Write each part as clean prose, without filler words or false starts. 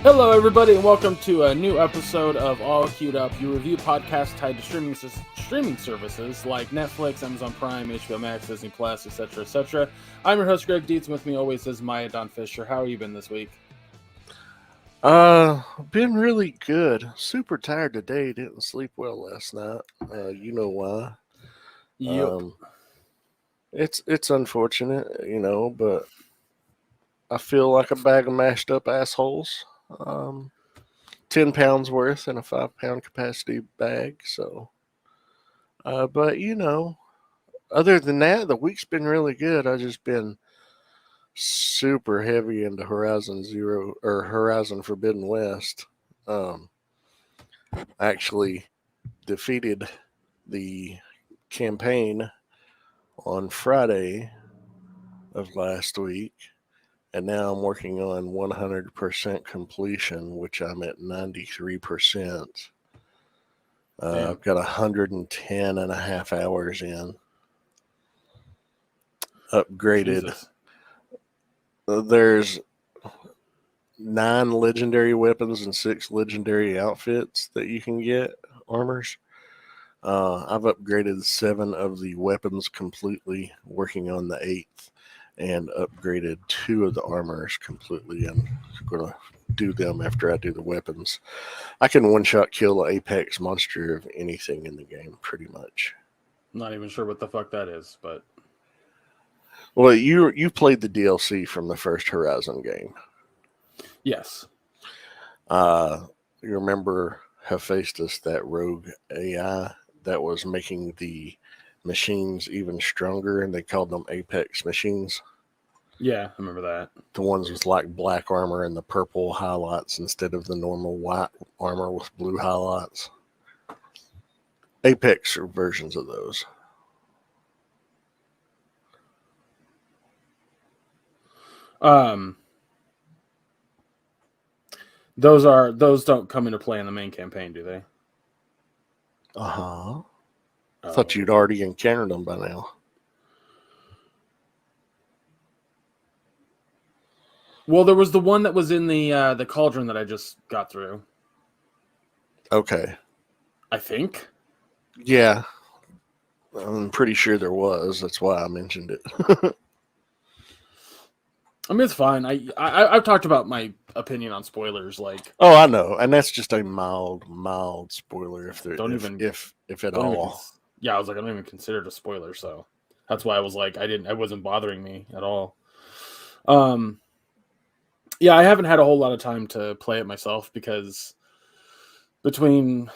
Hello, everybody, and welcome to a new episode of All Queued Up, your review podcast tied to streaming services like Netflix, Amazon Prime, HBO Max, Disney Plus, etc., etc. I'm your host, Greg Dietz, and with me always is Maya Don Fisher. How have you been this week? Been really good. Super tired today. Didn't sleep well last night. You know why? Yep. Um, it's unfortunate, but I feel like a bag of mashed up assholes. 10 pounds worth in a 5 pound capacity bag. But other than that, the week's been really good. I just been super heavy into Horizon Zero or Horizon Forbidden West. Um, actually defeated the campaign on Friday of last week, and now I'm working on 100% completion, which I'm at 93%. Damn. I've got 110 and a half hours in. Upgraded. Jesus. There's 9 legendary weapons and 6 legendary outfits that you can get, armors. I've upgraded 7 of the weapons completely, working on the 8th, and upgraded 2 of the armors completely, and I'm going to do them after I do the weapons. I can one-shot kill an apex monster of anything in the game, pretty much. Not even sure what the fuck that is, but Well, you played the DLC from the first Horizon game. yes. Uh, you remember Hephaestus, that rogue AI that was making the machines even stronger, and they called them Apex machines. Yeah, I remember that. The ones with like black armor and the purple highlights instead of the normal white armor with blue highlights. Apex are versions of those. Um, those don't come into play in the main campaign, do they? Uh huh. I thought Oh. you'd already encountered them by now. Well, there was the one that was in the cauldron that I just got through. Okay. I think. Yeah, I'm pretty sure there was. That's why I mentioned it. I mean, it's fine. I've talked about my opinion on spoilers. Like, Oh, I know, and that's just a mild spoiler, if there, don't even if at don't even. all. Yeah, I was like, I don't even consider it a spoiler. So that's why I was like, I wasn't bothering me at all. Um, yeah, I haven't had a whole lot of time to play it myself because between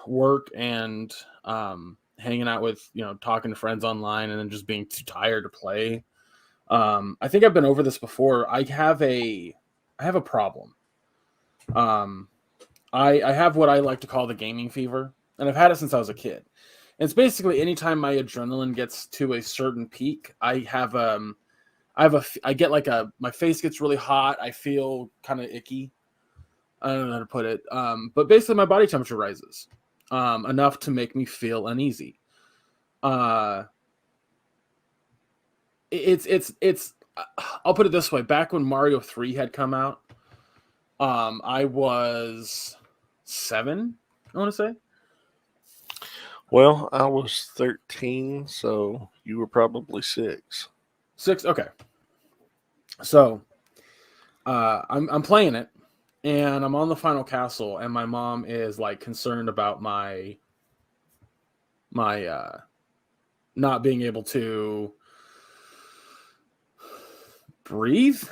work and hanging out with talking to friends online and then just being too tired to play. I think I've been over this before. I have a problem. Um, I have what I like to call the gaming fever, and I've had it since I was a kid. And it's basically anytime my adrenaline gets to a certain peak, I get like my face gets really hot. I feel kind of icky. I don't know how to put it. But basically my body temperature rises enough to make me feel uneasy. Uh, it's. I'll put it this way: back when Mario 3 had come out, I was 7. I want to say Well, I was 13, so you were probably 6. 6. Okay, so I'm playing it, and I'm on the final castle, and my mom is like concerned about my not being able to breathe,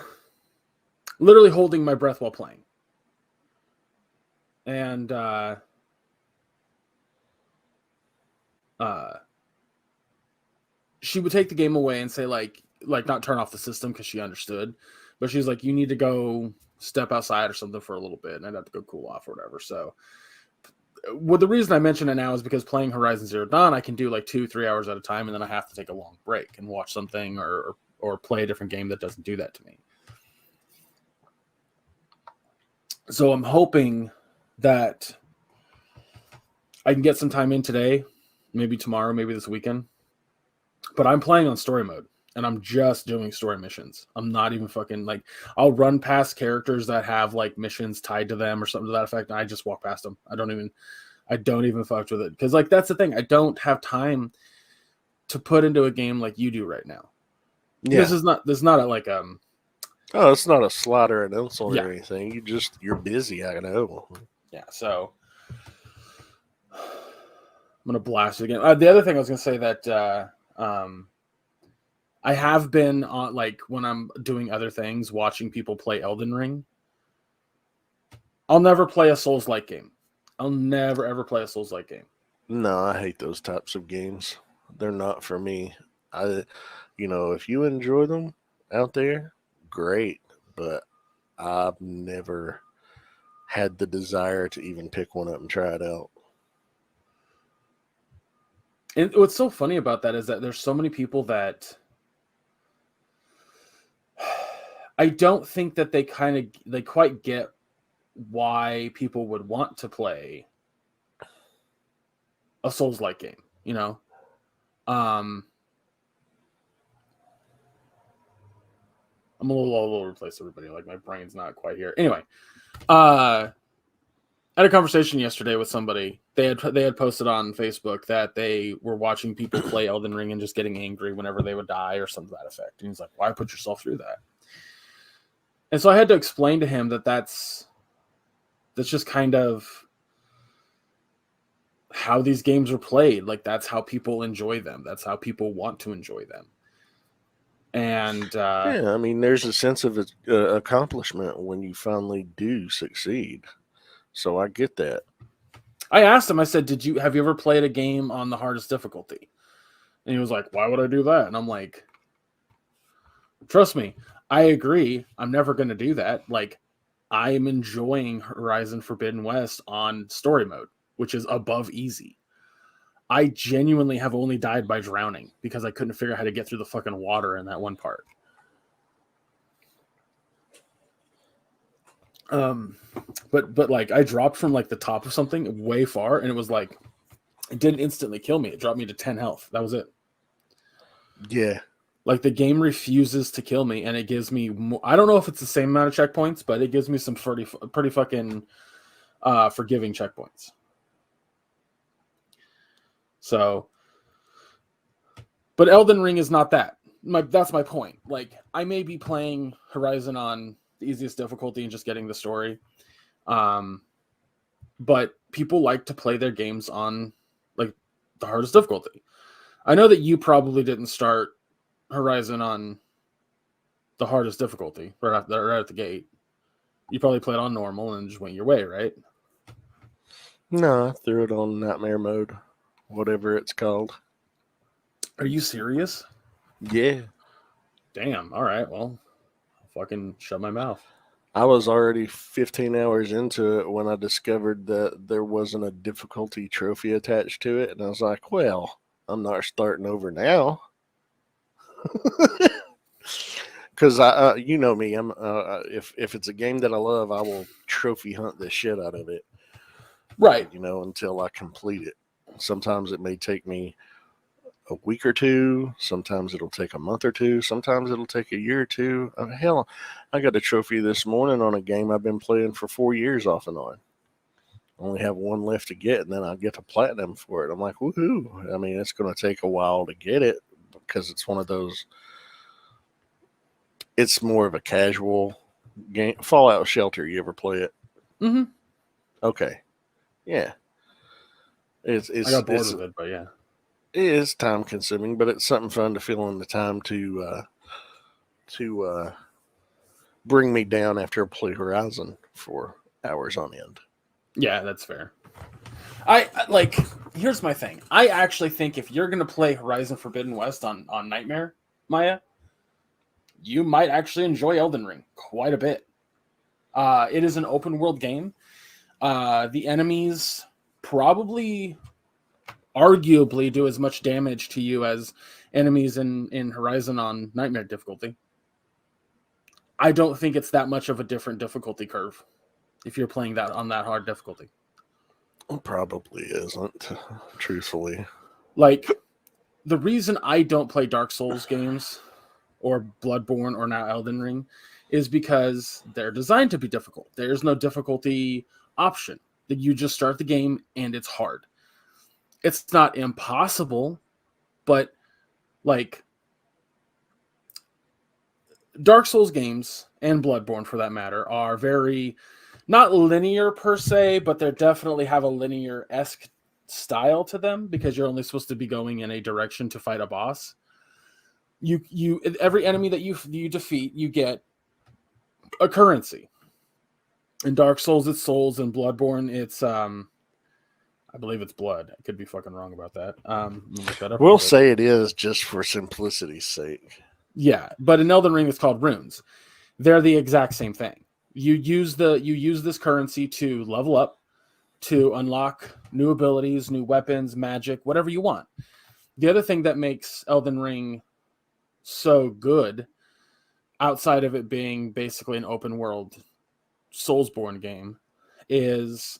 literally holding my breath while playing, and uh, she would take the game away and say like not turn off the system because she understood, but she's like, you need to go step outside or something for a little bit, and I'd have to go cool off or whatever. So well, the reason I mention it now is because playing Horizon Zero Dawn, I can do like 2-3 hours at a time, and then I have to take a long break and watch something or play a different game that doesn't do that to me. So I'm hoping that I can get some time in today, maybe tomorrow, maybe this weekend. But I'm playing on story mode, and I'm just doing story missions. I'm not even fucking like, I'll run past characters that have like missions tied to them or something to that effect, and I just walk past them. I don't even fuck with it, because like that's the thing. I don't have time to put into a game like you do right now. Yeah. This is not a like Oh, it's not a slight or an insult Yeah. or anything. You're busy. I know. Yeah, so I'm gonna blast it again. The other thing I was gonna say that I have been on, like, when I'm doing other things, watching people play Elden Ring. I'll never play a Souls-like game. I'll never ever play a Souls-like game. No, I hate those types of games. They're not for me. If you enjoy them out there, great. But I've never had the desire to even pick one up and try it out. And what's so funny about that is that there's so many people that I don't think that they quite get why people would want to play a Souls-like game, you know? I'm a little all over the place, everybody. Like, my brain's not quite here. Anyway, I had a conversation yesterday with somebody. They had posted on Facebook that they were watching people play Elden Ring and just getting angry whenever they would die or something to that effect. And he's like, "Why put yourself through that?" And so I had to explain to him that that's just kind of how these games are played. Like, that's how people enjoy them. That's how people want to enjoy them. And yeah, I mean, there's a sense of accomplishment when you finally do succeed. So I get that. I asked him, I said, have you ever played a game on the hardest difficulty? And he was like, "Why would I do that?" And I'm like, trust me, I agree. I'm never going to do that. Like, I am enjoying Horizon Forbidden West on story mode, which is above easy. I genuinely have only died by drowning because I couldn't figure out how to get through the fucking water in that one part. But like, I dropped from like the top of something way far, and it was like, it didn't instantly kill me. It dropped me to 10 health. That was it. Yeah. Like, the game refuses to kill me, and it gives me more, I don't know if it's the same amount of checkpoints, but it gives me some pretty fucking forgiving checkpoints. So, but Elden Ring is not that. That's my point. Like, I may be playing Horizon on the easiest difficulty and just getting the story. But people like to play their games on like the hardest difficulty. I know that you probably didn't start Horizon on the hardest difficulty right at the gate. You probably played on normal and just went your way, right? No, I threw it on nightmare mode, whatever it's called. Are you serious? Yeah. Damn. All right. Well, I'll fucking shut my mouth. I was already 15 hours into it when I discovered that there wasn't a difficulty trophy attached to it. And I was like, well, I'm not starting over now. Because you know me, I'm if it's a game that I love, I will trophy hunt the shit out of it. Right. Until I complete it. Sometimes it may take me a week or two. Sometimes it'll take a month or two. Sometimes it'll take a year or two. Hell, I got a trophy this morning on a game I've been playing for 4 years off and on. Only have one left to get, and then I'll get to platinum for it. I'm like, woohoo. I mean, it's going to take a while to get it because it's one of those, it's more of a casual game. Fallout Shelter, you ever play it? Mm-hmm. Okay. Yeah. I got bored with it, but yeah. It is time consuming, but it's something fun to fill in the time to bring me down after I play Horizon for hours on end. Yeah, that's fair. I like, here's my thing. I actually think if you're going to play Horizon Forbidden West on Nightmare, Maya, you might actually enjoy Elden Ring quite a bit. It is an open world game. The enemies probably arguably do as much damage to you as enemies in Horizon on Nightmare difficulty. I don't think it's that much of a different difficulty curve if you're playing that on that hard difficulty. It probably isn't, truthfully. Like, the reason I don't play Dark Souls games or Bloodborne or now Elden Ring is because they're designed to be difficult. There's no difficulty option. That you just start the game and it's hard. It's not impossible, but like Dark Souls games and Bloodborne for that matter are very not linear per se, but they definitely have a linear-esque style to them because you're only supposed to be going in a direction to fight a boss. You every enemy that you defeat, you get a currency. In Dark Souls, it's souls. In Bloodborne, it's I believe it's blood. I could be fucking wrong about that. Look that up We'll say it is just for simplicity's sake. Yeah, but in Elden Ring, it's called runes. They're the exact same thing. You use this currency to level up, to unlock new abilities, new weapons, magic, whatever you want. The other thing that makes Elden Ring so good, outside of it being basically an open world Soulsborne game, is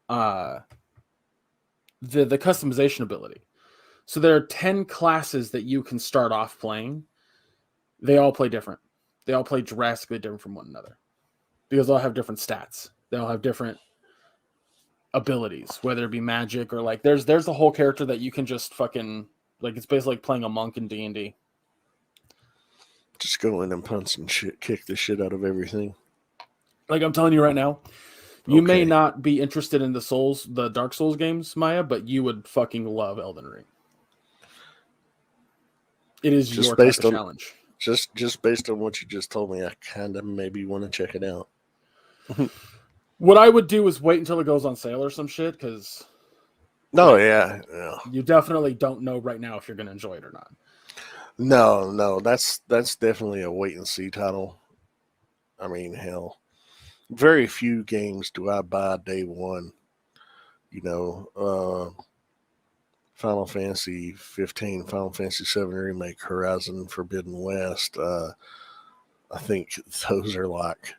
the customization ability. So there are 10 classes that you can start off playing. They all play different. They all play drastically different from one another because they all have different stats. They all have different abilities, whether it be magic or like there's a whole character that you can just fucking like it's basically like playing a monk in D&D. Just go in and punch and shit, kick the shit out of everything. Like I'm telling you right now, you may not be interested in the Dark Souls games, Maya, but you would fucking love Elden Ring. It is just your type of challenge. Just based on what you just told me, I kind of maybe want to check it out. What I would do is wait until it goes on sale or some shit, because yeah. You definitely don't know right now if you're going to enjoy it or not. No, that's definitely a wait and see title. I mean, hell, very few games do I buy day one. You know, Final Fantasy 15, Final Fantasy 7 Remake, Horizon Forbidden West. I think those are like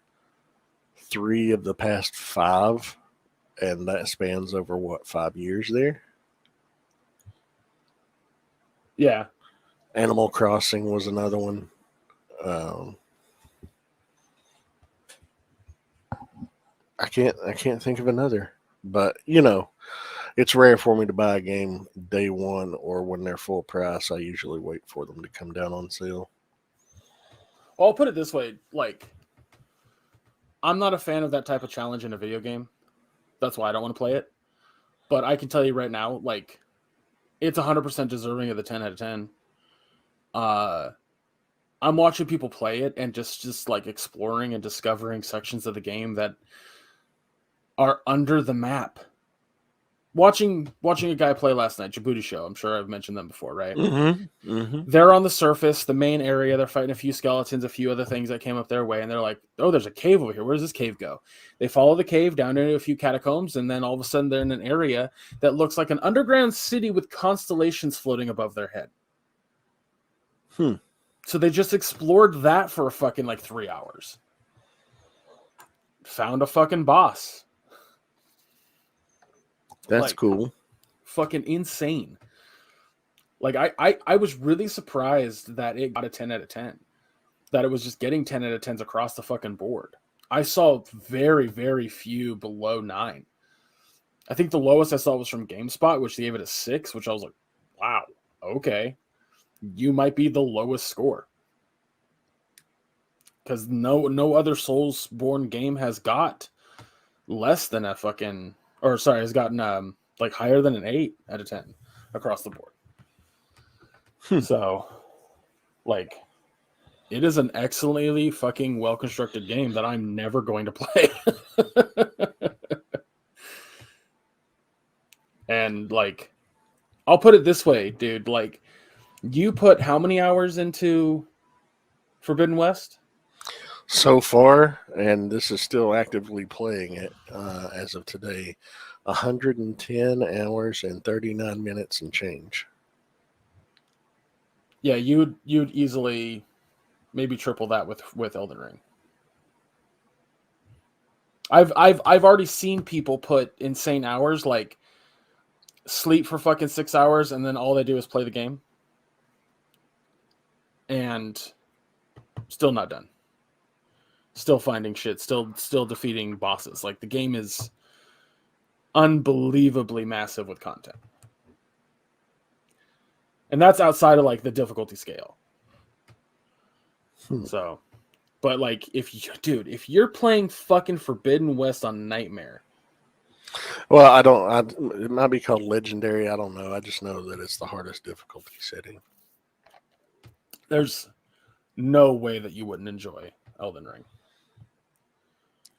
3 of the past 5, and that spans over 5 years there? Yeah. Animal Crossing was another one. I can't think of another, but you know, it's rare for me to buy a game day one or when they're full price. I usually wait for them to come down on sale. Well, I'll put it this way, like, I'm not a fan of that type of challenge in a video game. That's why I don't want to play it. But I can tell you right now, like, it's 100% deserving of the 10 out of 10. I'm watching people play it and just like exploring and discovering sections of the game that are under the map. Watching a guy play last night, Djibouti Show. I'm sure I've mentioned them before, right? Mm-hmm. Mm-hmm. They're on the surface, the main area. They're fighting a few skeletons, a few other things that came up their way, and they're like, "Oh, there's a cave over here. Where does this cave go?" They follow the cave down into a few catacombs, and then all of a sudden they're in an area that looks like an underground city with constellations floating above their head. So they just explored that for a fucking like 3 hours. Found a fucking boss. That's like, cool. Fucking insane. Like I was really surprised that it got a 10 out of 10. That it was just getting 10 out of 10s across the fucking board. I saw very, very few below 9. I think the lowest I saw was from GameSpot, which they gave it a 6, which I was like, wow, okay. You might be the lowest score. Because no other Soulsborne game has got less than a fucking... Or, sorry, has gotten like higher than an 8 out of 10 across the board. So, like, it is an excellently fucking well-constructed game that I'm never going to play. And, like, I'll put it this way, dude. Like, you put how many hours into Forbidden West? So far, and this is still actively playing it as of today, 110 hours and 39 minutes and change. Yeah, you'd easily maybe triple that with Elden Ring. I've already seen people put insane hours, like sleep for fucking 6 hours, and then all they do is play the game. And Still not done. Still finding shit. Still defeating bosses. Like, the game is unbelievably massive with content. And that's outside of, like, the difficulty scale. So, but, like, if you're playing fucking Forbidden West on Nightmare. Well, it might be called Legendary. I don't know. I just know that it's the hardest difficulty setting. There's no way that you wouldn't enjoy Elden Ring.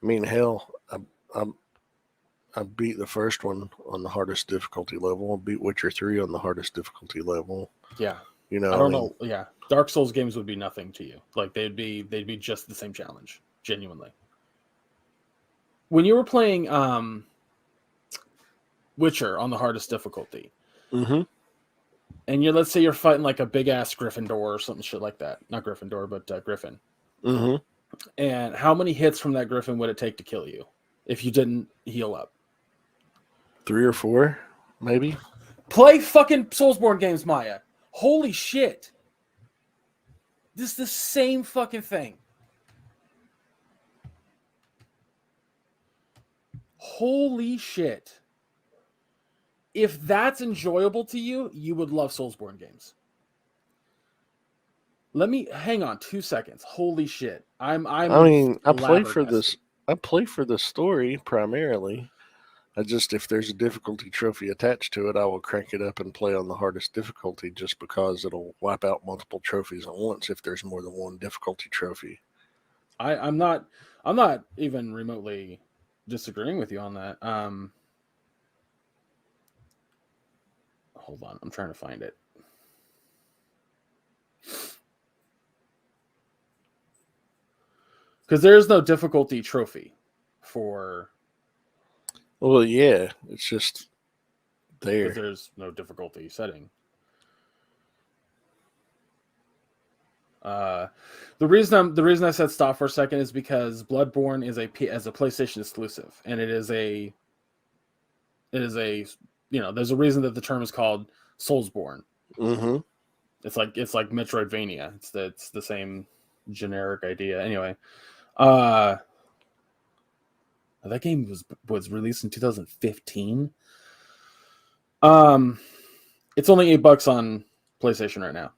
I mean, hell, I beat the first one on the hardest difficulty level. I beat Witcher 3 on the hardest difficulty level. Yeah. You know, I don't know. Yeah. Dark Souls games would be nothing to you. Like, they'd be just the same challenge, genuinely. When you were playing Witcher on the hardest difficulty, mm-hmm. and let's say you're fighting like a big ass Gryffindor or something shit like that. Not Gryffindor, but Griffin. Mm-hmm. And how many hits from that Griffin would it take to kill you if you didn't heal up? 3 or 4, maybe. Play fucking Soulsborne games, Maya. Holy shit. This is the same fucking thing. Holy shit. If that's enjoyable to you, you would love Soulsborne games. Let me hang on 2 seconds. Holy shit. I play for this. I play for the story primarily. If there's a difficulty trophy attached to it, I will crank it up and play on the hardest difficulty just because it'll wipe out multiple trophies at once if there's more than one difficulty trophy. I'm not even remotely disagreeing with you on that. Hold on, I'm trying to find it. Because there is no difficulty trophy for. Well, yeah, it's just there. There's no difficulty setting. The reason I said stop for a second is because Bloodborne is a PlayStation exclusive, and it is a there's a reason that the term is called Soulsborne. Mm-hmm. It's like Metroidvania. It's the same generic idea. Anyway, that game was released in 2015. It's only $8 on PlayStation right now.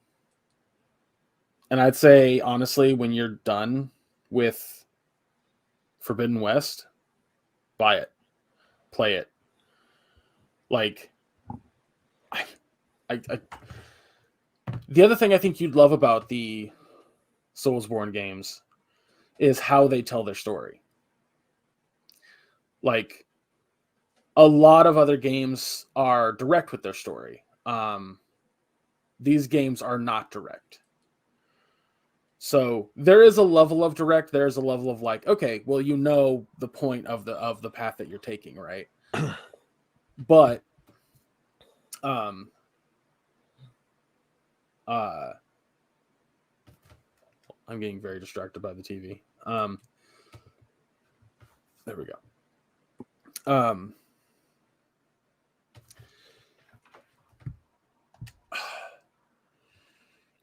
And I'd say, honestly, when you're done with Forbidden West, buy it. Play it. Like, the other thing I think you'd love about the Soulsborne games is how they tell their story. Like, a lot of other games are direct with their story. These games are not direct. So there is a level of direct. There's a level of like, okay, well, you know the point of the path that you're taking, right? But I'm getting very distracted by the TV. There we go.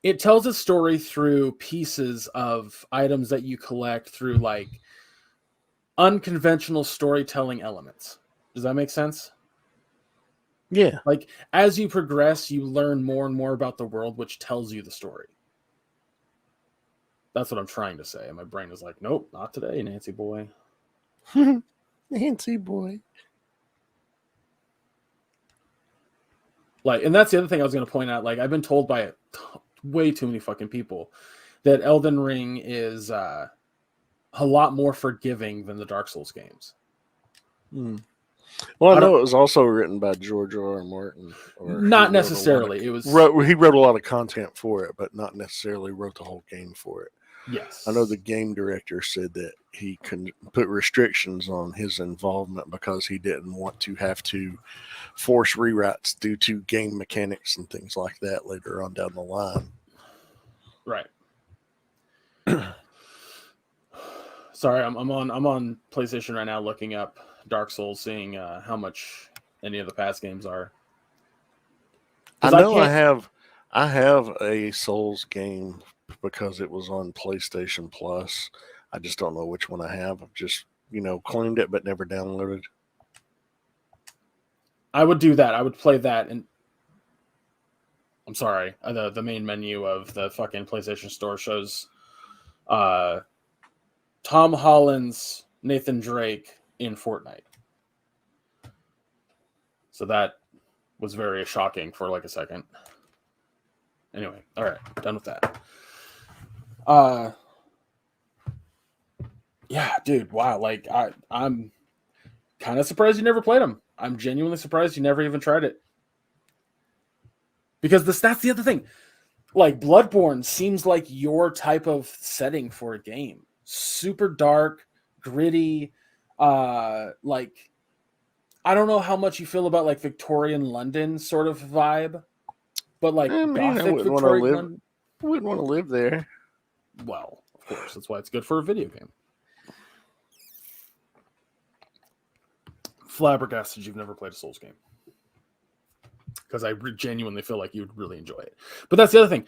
It tells a story through pieces of items that you collect through like unconventional storytelling elements. Does that make sense? Yeah. Like, as you progress, you learn more and more about the world, which tells you the story. That's what I'm trying to say. And my brain is like, nope, not today, Nancy boy. Nancy boy. Like, and that's the other thing I was going to point out. Like, I've been told by way too many fucking people that Elden Ring is a lot more forgiving than the Dark Souls games. Well, I know it was also written by George R. R. Martin. Not necessarily. He wrote a lot of content for it, but not necessarily wrote the whole game for it. Yes. I know the game director said that he couldn't put restrictions on his involvement because he didn't want to have to force rewrites due to game mechanics and things like that later on down the line. Right. Sorry, I'm on PlayStation right now looking up Dark Souls, seeing how much any of the past games are. I know I have a Souls game because it was on PlayStation Plus. I just don't know which one I have. I've just, claimed it but never downloaded. I would do that. I would play that, and I'm sorry, the main menu of the fucking PlayStation Store shows Tom Holland's Nathan Drake in Fortnite. So that was very shocking for like a second. Anyway, all right, done with that. Yeah, dude, wow. Like I'm kind of surprised you never played them. I'm genuinely surprised you never even tried it. Because that's the other thing. Like Bloodborne seems like your type of setting for a game. Super dark, gritty, like I don't know how much you feel about like Victorian London sort of vibe, but like I Gothic wouldn't Victorian London. I wouldn't want to live there. Well, of course, that's why it's good for a video game. Flabbergasted you've never played a Souls game. Because I genuinely feel like you'd really enjoy it. But that's the other thing.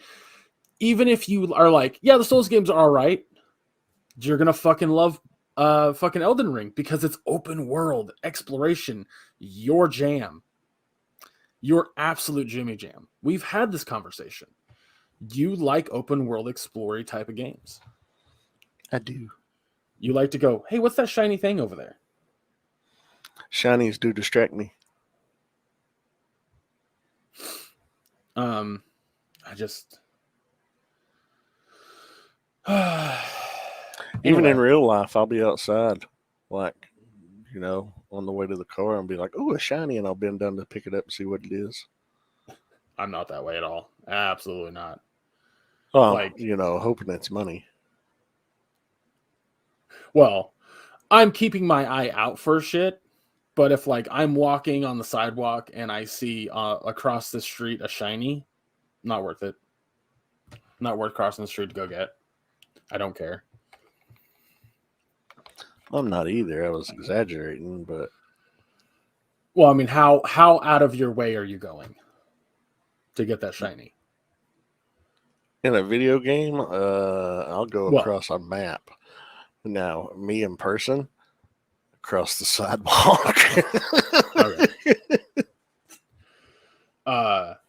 Even if you are like, yeah, the Souls games are all right, you're going to fucking love fucking Elden Ring because it's open world exploration, your jam. Your absolute Jimmy jam. We've had this conversation. You like open world explory type of games. I do. You like to go, hey, what's that shiny thing over there? Shinies do distract me. I just Even in real life, I'll be outside, like, on the way to the car and be like, oh, a shiny, and I'll bend down to pick it up and see what it is. I'm not that way at all. Absolutely not. Oh, hoping it's money. Well, I'm keeping my eye out for shit, but if like I'm walking on the sidewalk and I see across the street a shiny, not worth it. Not worth crossing the street to go get. I don't care. I'm not either. I was exaggerating, but well, I mean, how out of your way are you going to get that shiny? In a video game, I'll go across a map. Now, me in person, across the sidewalk. Okay.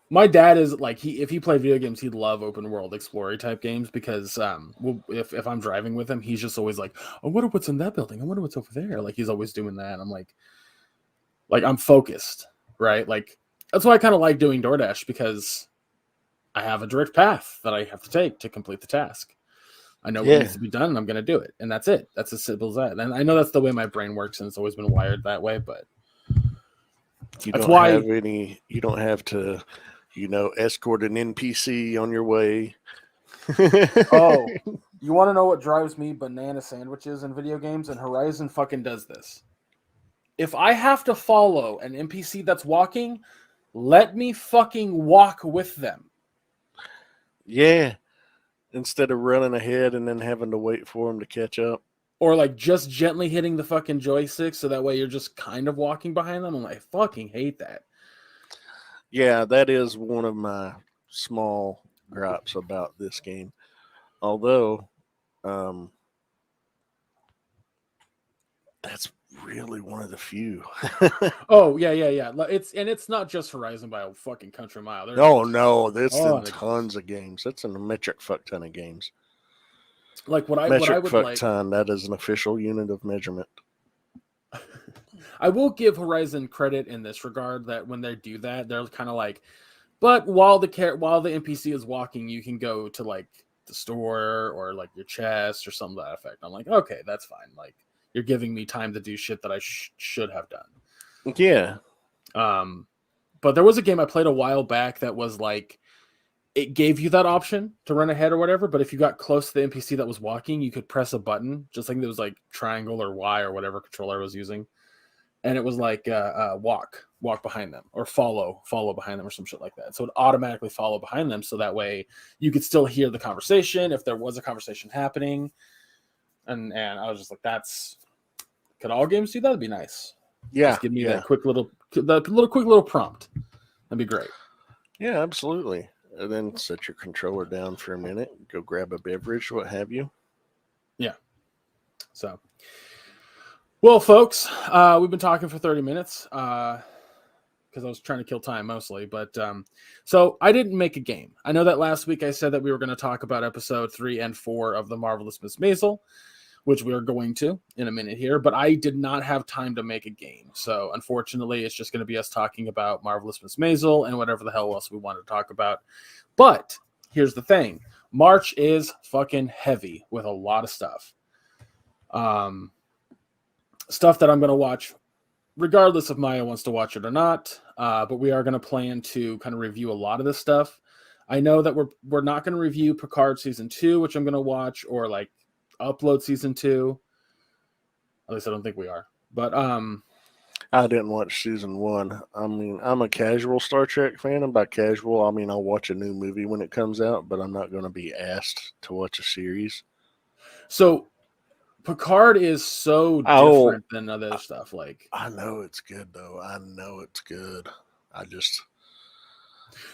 My dad is like if he played video games, he'd love open world explorer type games because if I'm driving with him, he's just always like, I wonder what's in that building. I wonder what's over there. Like he's always doing that. I'm like I'm focused, right? Like that's why I kind of like doing DoorDash because I have a direct path that I have to take to complete the task. I know what needs to be done and I'm going to do it. And that's it. That's as simple as that. And I know that's the way my brain works and it's always been wired that way, but you don't have to, escort an NPC on your way. Oh, you want to know what drives me banana sandwiches in video games? And Horizon fucking does this. If I have to follow an NPC that's walking, let me fucking walk with them. Yeah. Instead of running ahead and then having to wait for them to catch up. Or like just gently hitting the fucking joystick so that way you're just kind of walking behind them. I'm like, I fucking hate that. Yeah, that is one of my small gripes about this game. Although, that's really one of the few. Oh, yeah. It's not just Horizon by a fucking country mile. There's tons of games. That's a metric fuck ton of games. Like ton, that is an official unit of measurement. I will give Horizon credit in this regard that when they do that, they're kind of like, but while the NPC is walking, you can go to like the store or like your chest or something to that effect. I'm like, okay, that's fine. Like you're giving me time to do shit that I should have done. Yeah. But there was a game I played a while back that was like, it gave you that option to run ahead or whatever, but if you got close to the NPC that was walking, you could press a button, just like there was like triangle or Y or whatever controller I was using. And it was like walk behind them or follow behind them or some shit like that. So it automatically follow behind them. So that way you could still hear the conversation if there was a conversation happening. And I was just like, could all games do that? That'd be nice. Yeah. Just give me that quick little prompt. That'd be great. Yeah, absolutely. and then set your controller down for a minute, go grab a beverage, what have you. Yeah. So, well, folks, we've been talking for 30 minutes because I was trying to kill time mostly. But so I didn't make a game. I know that last week I said that we were going to talk about episode 3 and 4 of The Marvelous Miss Maisel, which we are going to in a minute here, but I did not have time to make a game. So unfortunately, it's just going to be us talking about Marvelous Miss Maisel and whatever the hell else we want to talk about. But here's the thing. March is fucking heavy with a lot of stuff. Stuff that I'm going to watch regardless if Maya wants to watch it or not. But we are going to plan to kind of review a lot of this stuff. I know that we're not going to review Picard season 2, which I'm going to watch, or like upload season 2. At least I don't think we are. But I didn't watch season 1. I mean, I'm a casual Star Trek fan, and by casual, I mean I'll watch a new movie when it comes out, but I'm not going to be asked to watch a series. So Picard is so different than other stuff. Like, I know it's good though. I know it's good. I just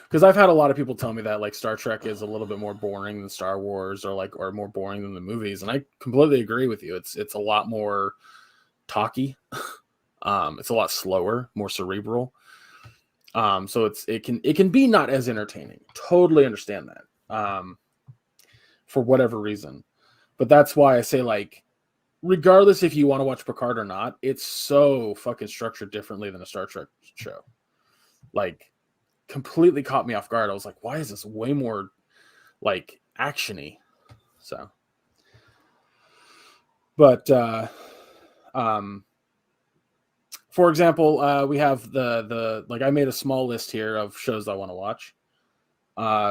because I've had a lot of people tell me that like Star Trek is a little bit more boring than Star Wars, or more boring than the movies, and I completely agree with you. It's a lot more talky. It's a lot slower, more cerebral. So it can be not as entertaining. Totally understand that. For whatever reason, but that's why I say, like, regardless if you want to watch Picard or not, it's so fucking structured differently than a Star Trek show. Like, completely caught me off guard. I was like, why is this way more like actiony? So, but for example, we have the like, I made a small list here of shows I want to watch.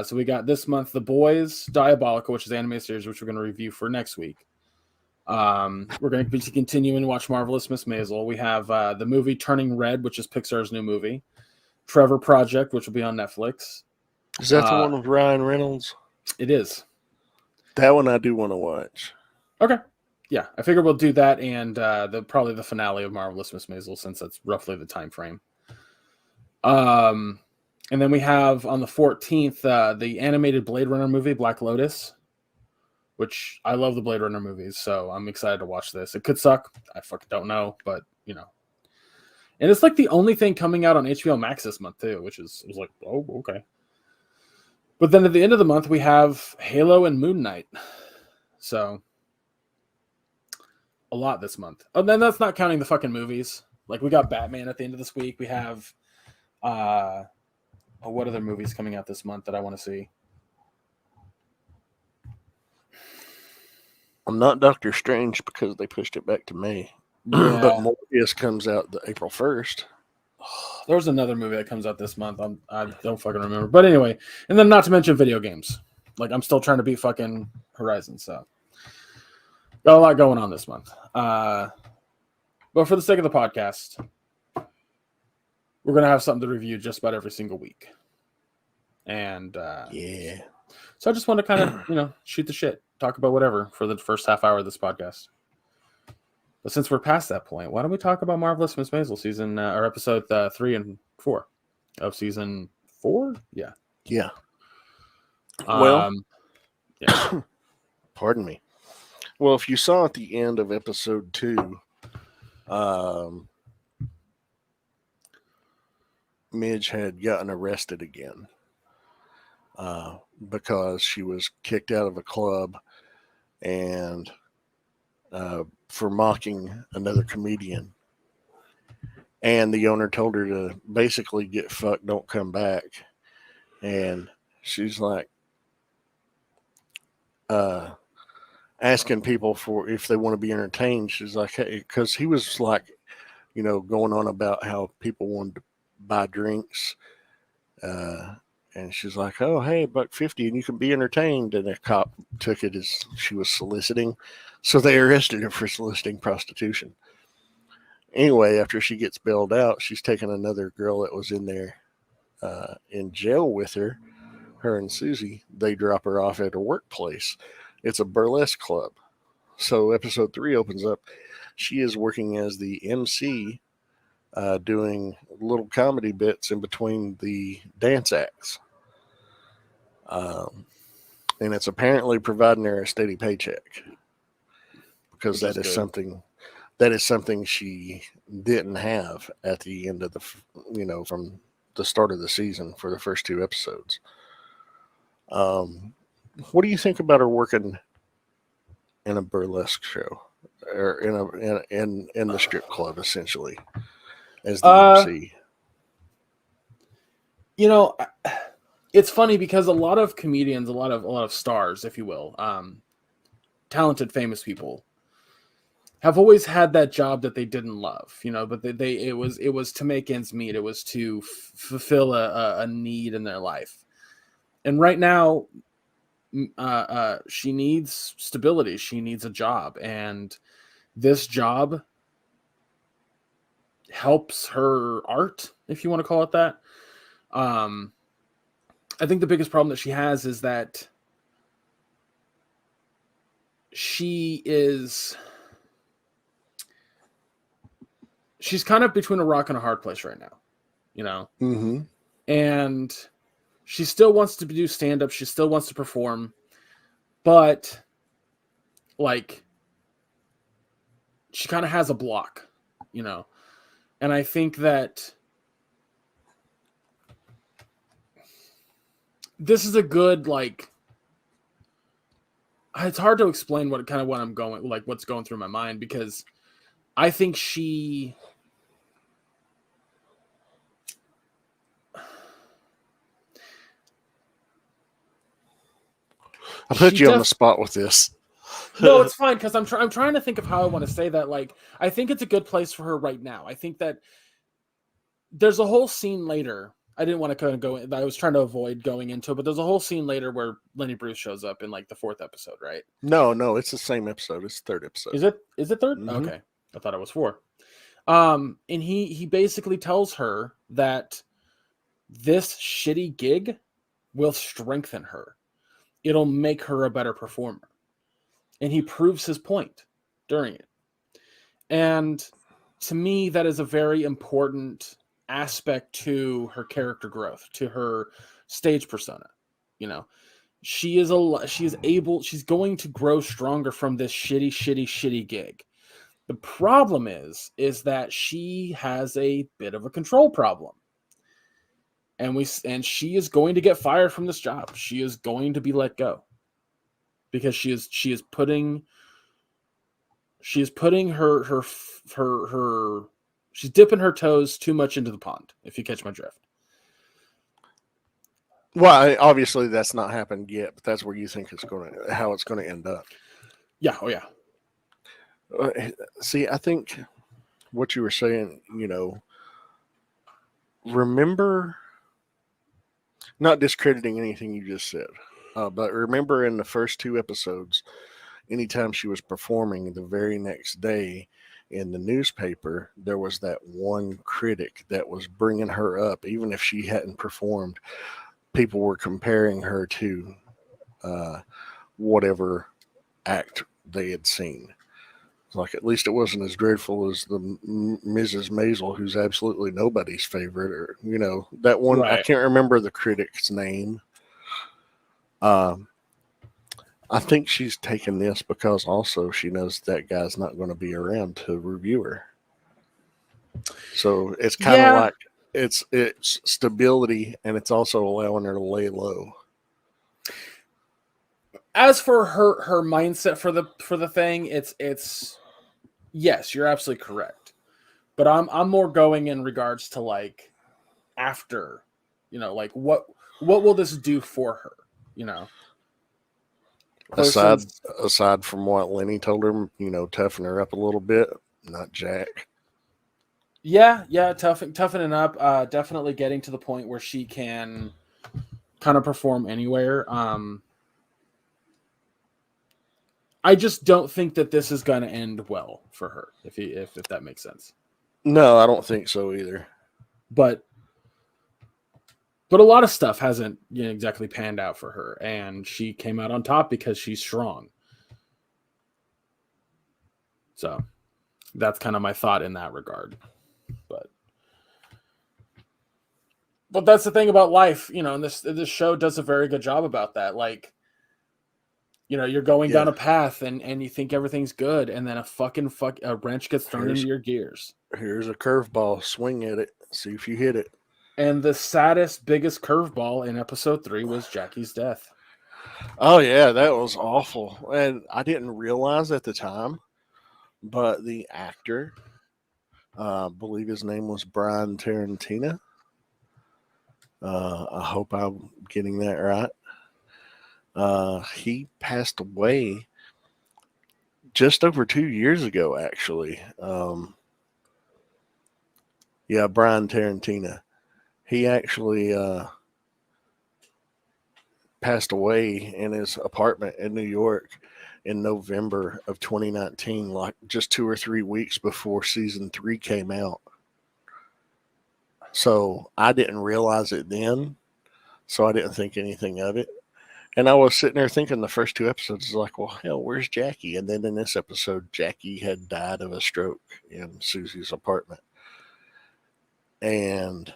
So we got this month The Boys, Diabolical, which is an anime series, which we're going to review for next week. We're going to be continuing to watch Marvelous Miss Maisel. We have the movie Turning Red, which is Pixar's new movie. Trevor Project, which will be on Netflix. Is that the one with Ryan Reynolds? It is. That one I do want to watch. Okay. Yeah, I figure we'll do that, and probably the finale of Marvelous Miss Maisel, since that's roughly the time frame. And then we have on the 14th the animated Blade Runner movie, Black Lotus, which I love the Blade Runner movies, so I'm excited to watch this. It could suck. I fucking don't know, but you know. And it's like the only thing coming out on HBO Max this month too, which is, it was like, oh, okay. But then at the end of the month, we have Halo and Moon Knight. So a lot this month. And then that's not counting the fucking movies. Like, we got Batman at the end of this week. We have what other movies coming out this month that I want to see? I'm not Doctor Strange because they pushed it back to May. Yeah. But Morbius comes out the April 1st. There's another movie that comes out this month. I don't fucking remember. But anyway, and then not to mention video games. Like, I'm still trying to beat fucking Horizon, so got a lot going on this month. But for the sake of the podcast, we're going to have something to review just about every single week. And yeah. So I just want to kind of, shoot the shit, talk about whatever for the first half hour of this podcast. But since we're past that point, why don't we talk about Marvelous Miss Maisel season or episode 3 and 4 of season 4? Yeah. Yeah. Yeah. Pardon me. Well, if you saw at the end of episode 2, Midge had gotten arrested again because she was kicked out of a club and for mocking another comedian. And the owner told her to basically get fucked, don't come back. And she's like asking people for if they want to be entertained. She's like, hey, because he was like, going on about how people wanted to buy drinks. And she's like, oh, hey, $1.50 and you can be entertained. And a cop took it as she was soliciting. So they arrested her for soliciting prostitution. Anyway, after she gets bailed out, she's taking another girl that was in there in jail with her and Susie. They drop her off at her workplace. It's a burlesque club. So episode 3 opens up. She is working as the MC, doing little comedy bits in between the dance acts. um, and it's apparently providing her a steady paycheck because Which is good. that is something she didn't have at the end of from the start of the season for the first 2 episodes. What do you think about her working in a burlesque show or in the strip club essentially as the Uh, MC? you know, it's funny because a lot of comedians, a lot of stars, if you will, talented, famous people, have always had that job that they didn't love, but it was to make ends meet. It was to fulfill a need in their life. And right now, she needs stability. She needs a job, and this job helps her art, if you want to call it that. Um, I think the biggest problem that she has is that she's kind of between a rock and a hard place right now, you know, Mm-hmm. and she still wants to do stand up. She still wants to perform, but like she kind of has a block, you know, and I think that this is a good, like, it's hard to explain what I'm going, like, what's going through my mind, because I think I she put you on the def spot with this. no, it's fine, because I'm trying to think of how I want to say that. Like, I think it's a good place for her right now. I think that there's a whole scene later. I didn't want to kind of go in, I was trying to avoid going into it, but there's a whole scene later where Lenny Bruce shows up in like the 4th episode, right? No, it's the same episode. It's the third episode. Is it 3rd? Mm-hmm. Okay. I thought it was 4. And he basically tells her that this shitty gig will strengthen her. It'll make her a better performer. And he proves his point during it. And to me, that is a very important aspect to her character growth, to her stage persona. You know, she's going to grow stronger from this shitty gig. The problem is that she has a bit of a control problem. And she is going to get fired from this job. She is going to be let go because she is putting her she's dipping her toes too much into the pond, if you catch my drift. Well, obviously that's not happened yet, but that's where you think how it's going to end up. Yeah. Oh yeah. See, I think what you were saying, remember, not discrediting anything you just said, but remember in the first 2 episodes, anytime she was performing the very next day in the newspaper, there was that one critic that was bringing her up. Even if she hadn't performed, people were comparing her to whatever act they had seen. Like, at least it wasn't as dreadful as the Mrs. Maisel, who's absolutely nobody's favorite, or that one. I Right. can't remember the critic's name. I think she's taken this because also she knows that guy's not going to be around to review her. So it's kind of Yeah. like it's stability, and it's also allowing her to lay low. As for her mindset for the thing, it's yes, you're absolutely correct. But I'm more going in regards to, like, after, like, what will this do for her, for Aside instance. aside from what Lenny told her, toughen her up a little bit, not Jack. Yeah, toughening up, definitely getting to the point where she can kind of perform anywhere. I just don't think that this is going to end well for her, if that makes sense. No, I don't think so either. But a lot of stuff hasn't, exactly panned out for her, and she came out on top because she's strong. So that's kind of my thought in that regard. But But that's the thing about life, you know, and this show does a very good job about that. Like, you know, you're going down a path and you think everything's good, and then a wrench gets thrown into your gears. Here's a curveball. Swing at it. See if you hit it. And the saddest, biggest curveball in episode 3 was Jackie's death. Oh yeah, that was awful, and I didn't realize at the time, but the actor, I believe his name was Brian Tarantino. I hope I'm getting that right. He passed away just over 2 years ago, actually. Yeah, Brian Tarantino. He actually passed away in his apartment in New York in November of 2019, like just 2 or 3 weeks before season 3 came out. So I didn't realize it then, so I didn't think anything of it. And I was sitting there thinking the first 2 episodes, like, well, hell, where's Jackie? And then in this episode, Jackie had died of a stroke in Susie's apartment. And,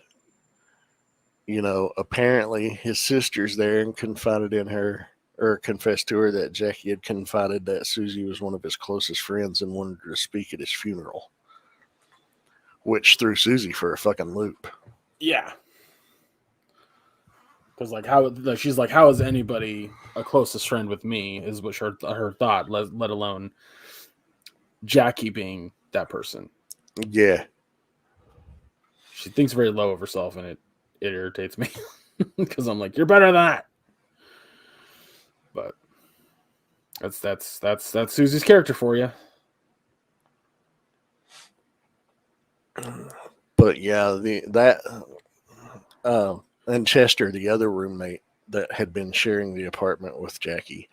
you know, apparently his sister's there and confided in her, or confessed to her that Jackie had confided that Susie was one of his closest friends and wanted her to speak at his funeral, which threw Susie for a fucking loop. Yeah. Because she's like, how is anybody a closest friend with me? Is what her thought. Let alone Jackie being that person. Yeah, she thinks very low of herself, and it irritates me because I'm like, you're better than that. But that's Susie's character for you. But yeah, and Chester, the other roommate that had been sharing the apartment with Jackie,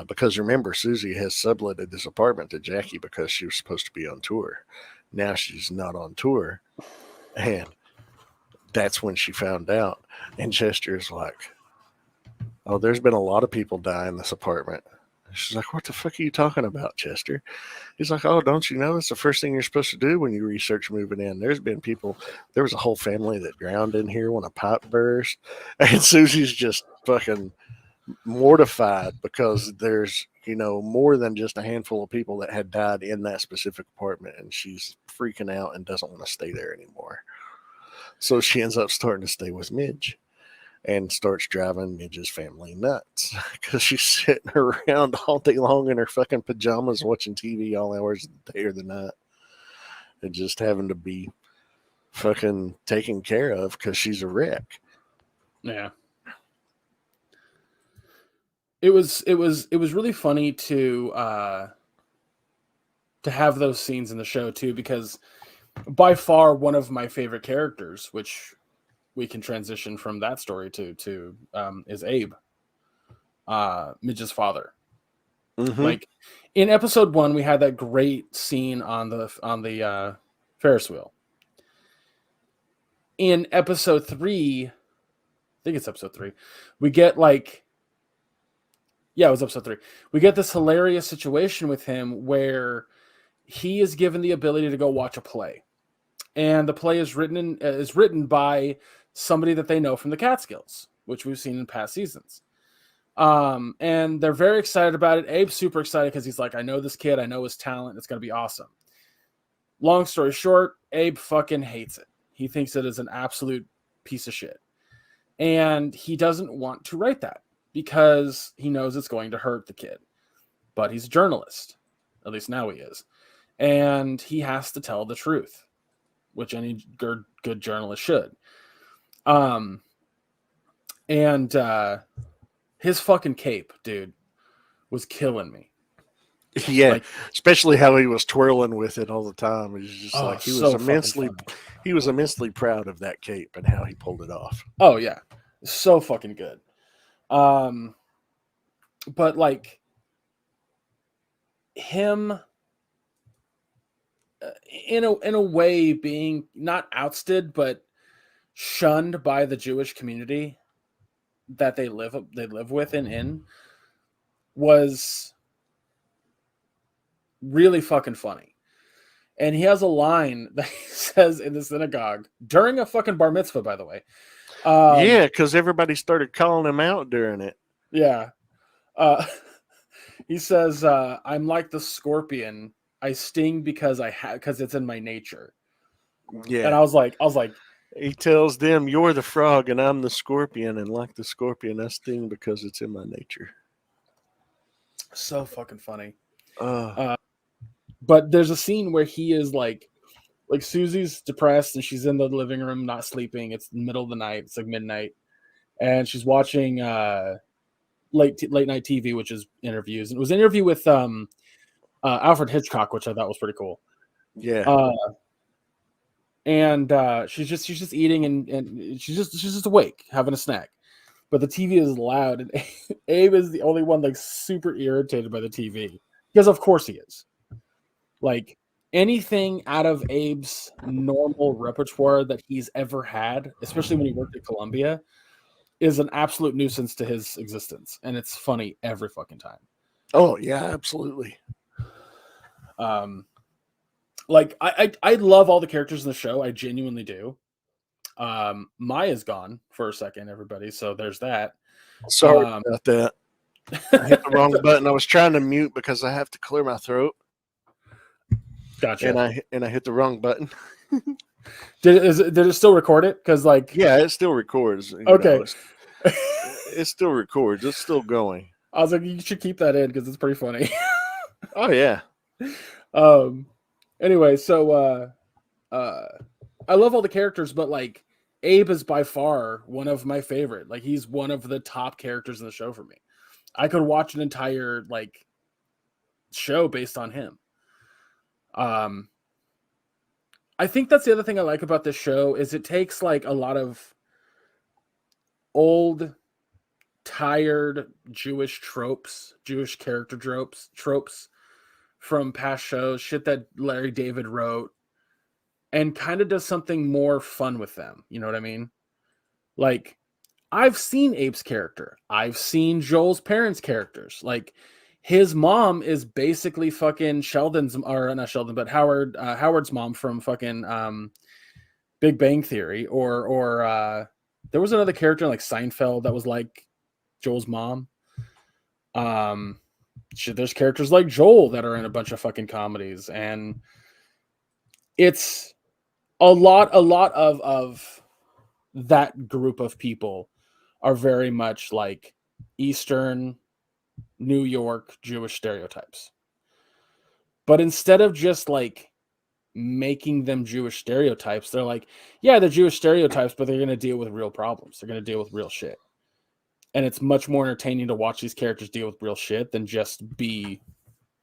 because remember, Susie has subletted this apartment to Jackie because she was supposed to be on tour. Now she's not on tour, and that's when she found out. And Chester's like, oh, there's been a lot of people die in this apartment. She's like, what the fuck are you talking about, Chester? He's like, oh, don't you know that's the first thing you're supposed to do when you research moving in? There's been people, there was a whole family that drowned in here when a pipe burst. And Susie's just fucking mortified because there's, you know, more than just a handful of people that had died in that specific apartment. And she's freaking out and doesn't want to stay there anymore. So she ends up starting to stay with Midge. And starts driving Midge's family nuts because she's sitting around all day long in her fucking pajamas watching TV all hours of the day or the night and just having to be fucking taken care of because she's a wreck. Yeah. It was really funny to have those scenes in the show too, because by far one of my favorite characters, which we can transition from that story to is Abe, Midge's father. Mm-hmm. Like in episode 1, we had that great scene on the Ferris wheel. In episode 3, I think it's episode 3, we get it was episode 3. We get this hilarious situation with him where he is given the ability to go watch a play, and the play is written by somebody that they know from the Catskills, which we've seen in past seasons. And they're very excited about it. Abe's super excited because he's like, I know this kid, I know his talent, it's going to be awesome. Long story short, Abe fucking hates it. He thinks it is an absolute piece of shit. And he doesn't want to write that because he knows it's going to hurt the kid. But he's a journalist. At least now he is. And he has to tell the truth, which any good journalist should. His fucking cape, dude, was killing me. Yeah, like, especially how he was twirling with it all the time. He's just like he was immensely proud of that cape and how he pulled it off. Oh yeah, so fucking good. But like him, in a way, being not ousted but shunned by the Jewish community that they live with and in was really fucking funny. And he has a line that he says in the synagogue during a fucking bar mitzvah, by the way. Yeah, because everybody started calling him out during it. Yeah. He says, I'm like the scorpion. I sting because because it's in my nature. Yeah. And I was like, He tells them, "You're the frog and I'm the scorpion, and like the scorpion, I sting because it's in my nature." so fucking funny. Uh, But there's a scene where he is like Susie's depressed and she's in the living room not sleeping. It's the middle of the night. It's like midnight, and she's watching late night TV, which is interviews. And it was an interview with Alfred Hitchcock, which I thought was pretty cool. yeah. And she's just eating and she's just awake, having a snack. But the TV is loud, and Abe is the only one like super irritated by the TV because of course he is. Like anything out of Abe's normal repertoire that he's ever had, especially when he worked at Columbia, is an absolute nuisance to his existence, and it's funny every fucking time. Oh yeah, absolutely. Like I love all the characters in the show. I genuinely do. Maya's gone for a second, everybody. So there's that. Sorry about that. I hit the wrong button. I was trying to mute because I have to clear my throat. Gotcha. And I hit the wrong button. Did it still record it? Because like yeah, it still records. Okay. It still records. It's still going. I was like, you should keep that in because it's pretty funny. Oh yeah. Anyway, so I love all the characters, but like Abe is by far one of my favorite. Like he's one of the top characters in the show for me. I could watch an entire like show based on him. I think that's the other thing I like about this show is it takes like a lot of old, tired Jewish tropes, Jewish character tropes from past shows, shit that Larry David wrote, and kind of does something more fun with them. You know what I mean? Like, I've seen Abe's character. I've seen Joel's parents' characters. Like, his mom is basically fucking Sheldon's, or not Sheldon, but Howard's mom from fucking Big Bang Theory. Or there was another character like Seinfeld that was like Joel's mom. There's characters like Joel that are in a bunch of fucking comedies, and it's a lot of that group of people are very much like Eastern New York Jewish stereotypes. But instead of just like making them Jewish stereotypes, they're like, yeah, they're Jewish stereotypes, but they're going to deal with real problems. They're going to deal with real shit. And it's much more entertaining to watch these characters deal with real shit than just be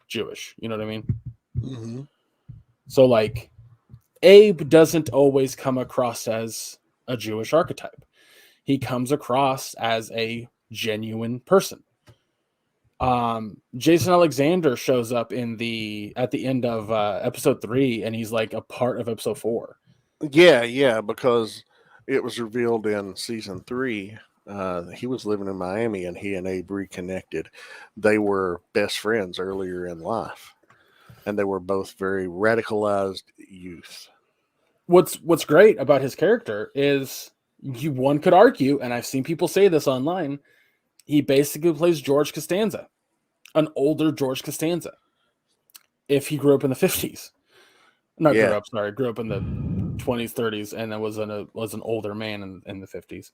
Jewish. You know what I mean? Mm-hmm. So like, Abe doesn't always come across as a Jewish archetype. He comes across as a genuine person. Jason Alexander shows up at the end of episode 3, and he's like a part of episode 4. Yeah, because it was revealed in season 3. He was living in Miami, and he and Abe reconnected. They were best friends earlier in life, and they were both very radicalized youth. What's great about his character is one could argue, and I've seen people say this online, he basically plays George Costanza, an older George Costanza. If he grew up in the 50s. Grew up in the 20s, 30s, and then was an older man in the 50s.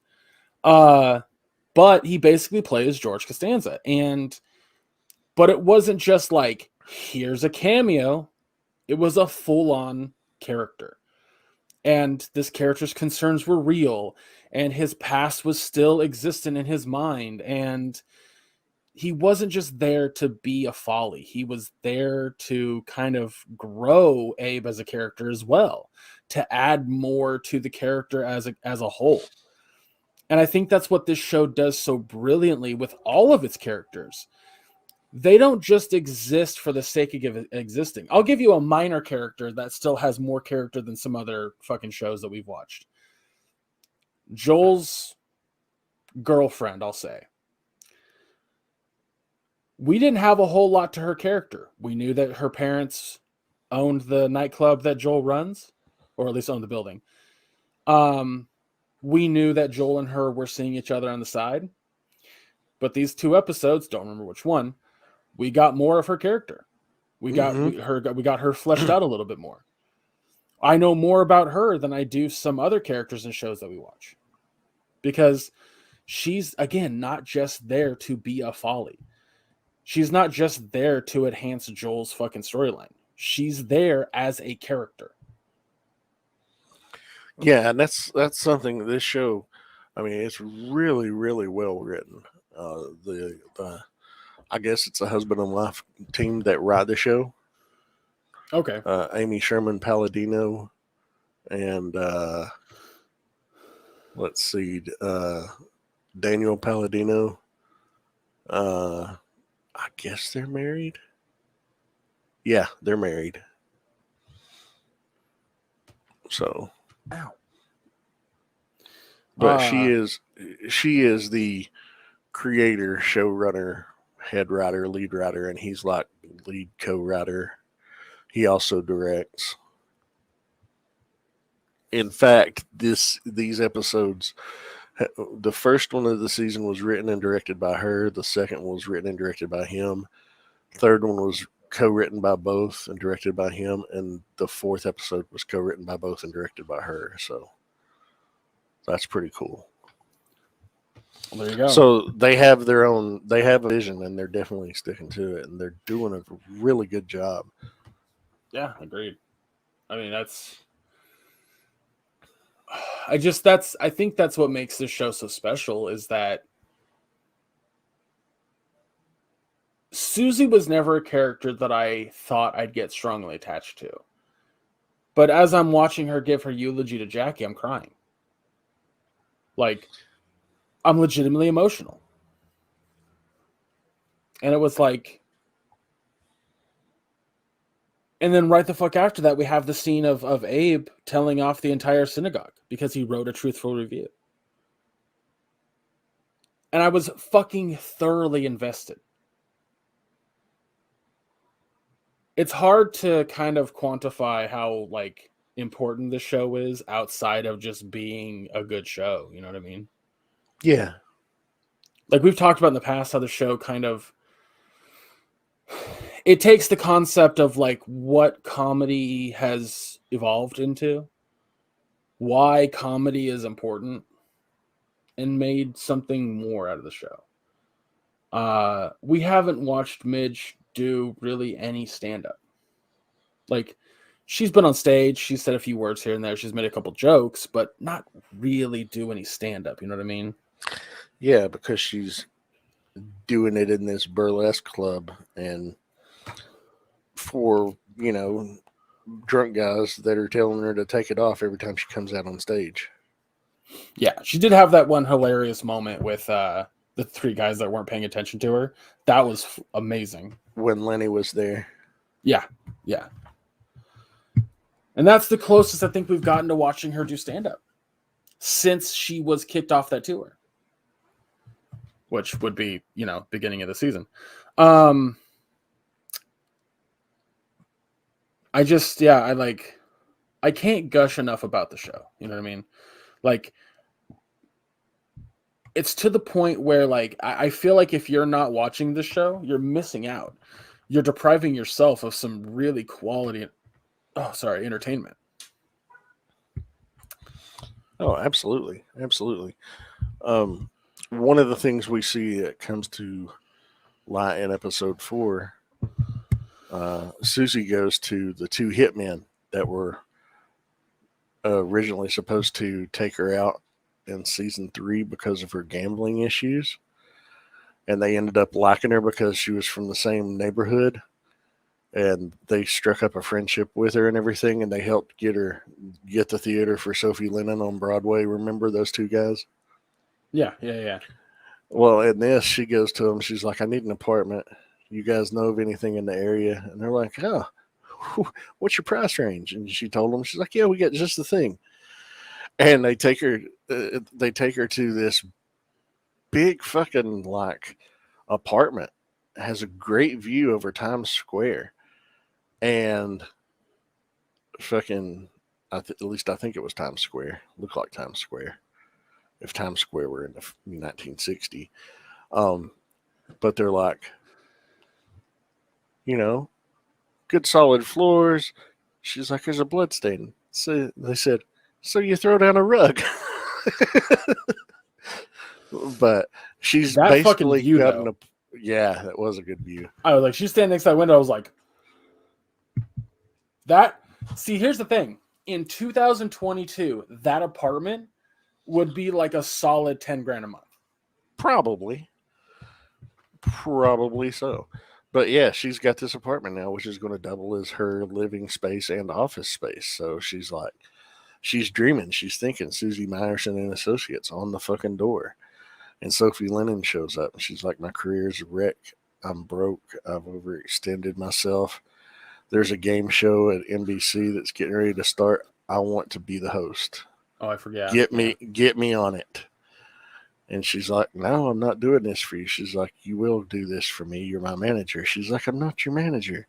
But he basically plays George Costanza. But it wasn't just like, here's a cameo. It was a full-on character. And this character's concerns were real, and his past was still existent in his mind, and he wasn't just there to be a folly. He was there to kind of grow Abe as a character as well, to add more to the character as a whole. And I think that's what this show does so brilliantly with all of its characters. They don't just exist for the sake of existing. I'll give you a minor character that still has more character than some other fucking shows that we've watched. Joel's girlfriend, I'll say. We didn't have a whole lot to her character. We knew that her parents owned the nightclub that Joel runs. or at least owned the building. We knew that Joel and her were seeing each other on the side, but these 2 episodes, don't remember which one, we got more of her character. We got her fleshed out a little bit more. I know more about her than I do some other characters and shows that we watch, because she's, again, not just there to be a Folly. She's not just there to enhance Joel's fucking storyline. She's there as a character. Yeah, and that's something this show. I mean, it's really, really well written. The I guess it's a husband and wife team that write the show. Okay. Amy Sherman Palladino and let's see, Daniel Palladino. I guess they're married. Yeah, they're married. So, Ow. But she is the creator, showrunner, head writer, lead writer, and he's like lead co-writer. He also directs. In fact, these episodes, the first one of the season was written and directed by her. The second one was written and directed by him. Third one was co-written by both and directed by him, and the fourth episode was co-written by both and directed by her. So that's pretty cool. Well, there you go. So they have a vision, and they're definitely sticking to it, and they're doing a really good job. Yeah, agreed. I mean, I think that's what makes this show so special, is that Susie was never a character that I thought I'd get strongly attached to. But as I'm watching her give her eulogy to Jackie, I'm crying. Like, I'm legitimately emotional. And it was like... And then right the fuck after that, we have the scene of Abe telling off the entire synagogue because he wrote a truthful review. And I was fucking thoroughly invested. It's hard to kind of quantify how, like, important this show is outside of just being a good show. You know what I mean? Yeah. Like, we've talked about in the past how the show kind of... It takes the concept of, like, what comedy has evolved into, why comedy is important, and made something more out of the show. We haven't watched Midge do really any stand-up. Like, she's been on stage, she's said a few words here and there, she's made a couple jokes, but not really do any stand-up, you know what I mean? Yeah, because she's doing it in this burlesque club, and for, drunk guys that are telling her to take it off every time she comes out on stage. Yeah, she did have that one hilarious moment with the 3 guys that weren't paying attention to her. That was amazing. When Lenny was there. Yeah. And that's the closest I think we've gotten to watching her do stand-up since she was kicked off that tour, which would be, beginning of the season. I can't gush enough about the show. You know what I mean? Like, it's to the point where, like, I feel like if you're not watching this show, you're missing out. You're depriving yourself of some really quality, entertainment. Oh, absolutely. Absolutely. One of the things we see that comes to light in episode 4, Susie goes to the 2 hitmen that were originally supposed to take her out in season 3 because of her gambling issues. And they ended up liking her because she was from the same neighborhood. And they struck up a friendship with her and everything. And they helped get the theater for Sophie Lennon on Broadway. Remember those 2 guys? Yeah. Well, in this, she goes to them. She's like, I need an apartment. You guys know of anything in the area? And they're like, oh, what's your price range? And she told them, she's like, yeah, we got just the thing. And they take her to this big fucking, like, apartment. It has a great view over Times Square. And fucking, at least I think it was Times Square. Looked like Times Square. If Times Square were in the 1960, but they're like, good solid floors. She's like, there's a blood stain. So they said, so you throw down a rug. But she's That fucking basically view, gotten though. Yeah, that was a good view. I was like, she's standing next to that window. I was like, that. See, here's the thing. In 2022, that apartment would be like a solid 10 grand a month. Probably so. But yeah, she's got this apartment now, which is going to double as her living space and office space. So she's like, she's dreaming, she's thinking Susie Meyerson and Associates on the fucking door. And Sophie Lennon shows up and she's like, my career's a wreck. I'm broke. I've overextended myself. There's a game show at NBC that's getting ready to start. I want to be the host. Oh, I forget. Get me on it. And she's like, no, I'm not doing this for you. She's like, you will do this for me. You're my manager. She's like, I'm not your manager.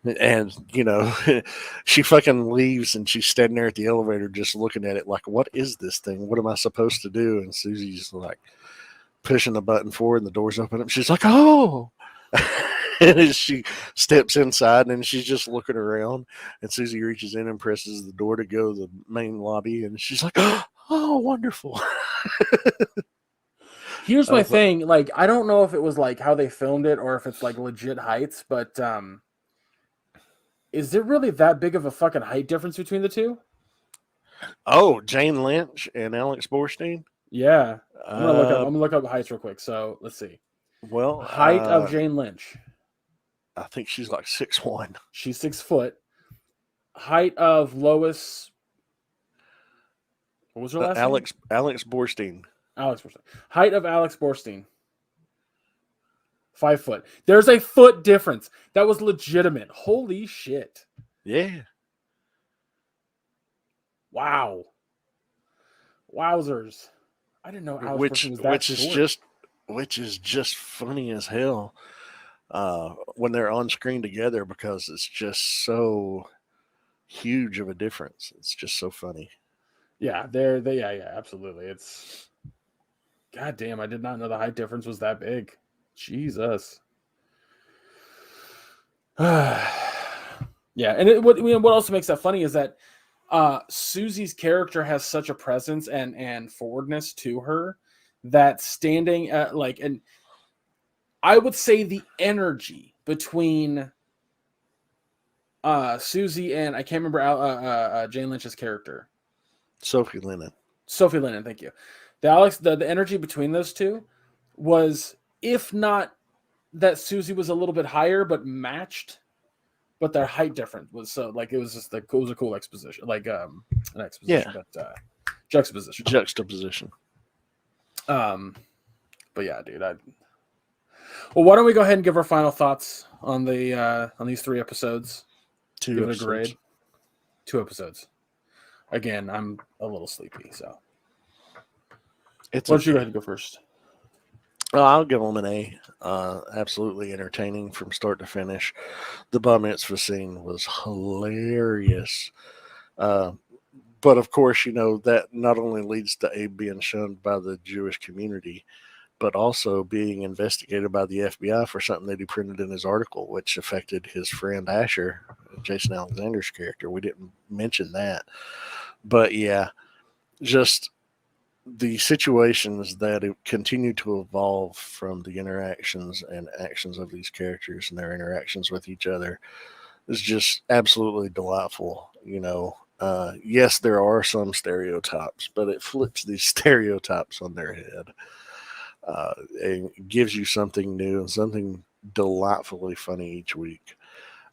And, she fucking leaves and she's standing there at the elevator just looking at it like, what is this thing? What am I supposed to do? And Susie's like pushing the button forward and the doors open up. She's like, oh. And as she steps inside and she's just looking around and Susie reaches in and presses the door to go to the main lobby. And she's like, oh, wonderful. Here's my thing. Like, I don't know if it was like how they filmed it or if it's like legit heights, but is there really that big of a fucking height difference between the two? Oh, Jane Lynch and Alex Borstein? Yeah. I'm gonna look up heights real quick. So let's see. Well, height of Jane Lynch. I think she's like 6'1". She's 6 foot. Height of Lois. What was her last name? Alex Borstein. Alex Borstein. Height of Alex Borstein. 5 foot. There's a foot difference. That was legitimate. Holy shit. Yeah. Wow. Wowzers. I didn't know Alex Borstein was that short. Which is just funny as hell when they're on screen together because it's just so huge of a difference. It's just so funny. Yeah, yeah, absolutely. It's God damn, I did not know the height difference was that big. Jesus. Yeah, and what also makes that funny is that Susie's character has such a presence and forwardness to her that standing at and I would say the energy between Susie and I can't remember Jane Lynch's character. Sophie Lennon, thank you. The energy between those two was, if not that Susie was a little bit higher, but matched, but their height difference was so it was just it was a cool exposition, an exposition, but juxtaposition. But yeah, dude, well, why don't we go ahead and give our final thoughts on on these 3 episodes? Give it a grade. 2 episodes. Again, I'm a little sleepy, so. Why don't you go ahead and go first? I'll give them an A. Absolutely entertaining from start to finish. The bar mitzvah scene was hilarious. But of course, that not only leads to Abe being shunned by the Jewish community, but also being investigated by the FBI for something that he printed in his article, which affected his friend Asher, Jason Alexander's character. We didn't mention that. But yeah, just the situations that continue to evolve from the interactions and actions of these characters and their interactions with each other is just absolutely delightful. Yes, there are some stereotypes, but it flips these stereotypes on their head. And gives you something new and something delightfully funny each week.